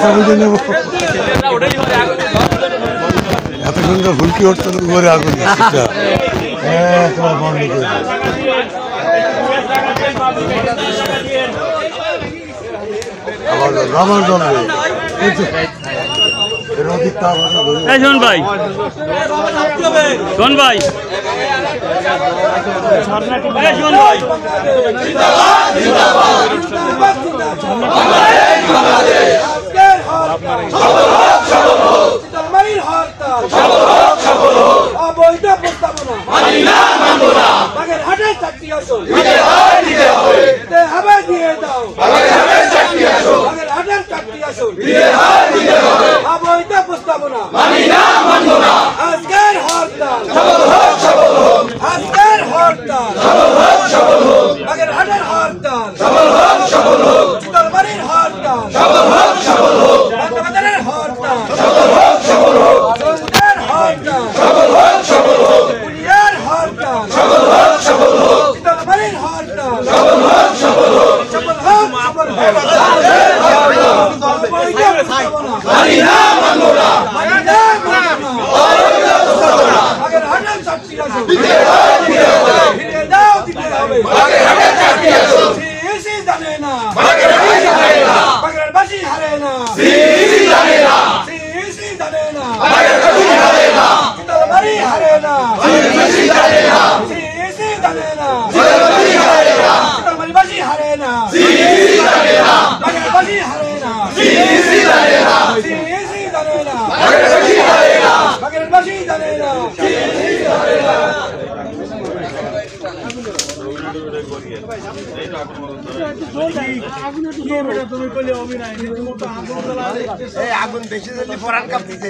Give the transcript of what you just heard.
পয়সা বুঝে নেব। এতক্ষণ তো ফুলকি উঠতো ঘরে আগুন হ্যাঁ তোমার বন্ধ করে আমার জমবে শোন ভাই, শোন ভাই, শোন ভাই, অবৈধ প্রস্তাবনা বাগেরহাটের চারটি আসন হবে দিয়ে দাও, বাগেরহাটের চারটি আসন অবৈধ প্রস্তাবনা আজকের হরতাল, আজকের হরতাল বাগেরহাটের হরতাল, চিতলমারির হরতাল, বাগবাজারের হরতাল, সন্ধ্যের হরতাল, পুলিয়ার হরতাল, চিতলমারির হরতাল, সফল হোক, সফল হোক, মানি না মানবো না, মানি না মানবো না, বাগেরহাটের চারটি আসন ফিরে দাও, দিতে হবে, বাগেরহাটের চারটি আসন সিইসি জানে না, বাগেরহাটবাসী হারে না, সিইসি জানে না, সিইসি জানে না, বাগেরহাটবাসী হারে না, চিতলমারি হারে না, সিইসি জানে না, সিইসি জানে না, চিতলমারি হারে না, চিতলমারিবাসী হারে না, সিইসি জানে না, বাগেরহাটবাসী হারে না, সিইসি জানে না, সিইসি জানে না, বাগেরহাটবাসী হারে না, বাগেরহাটবাসী জানে না, সিইসি জানে না। আগুন বেশি দিলে পরান কাঁপতেছে,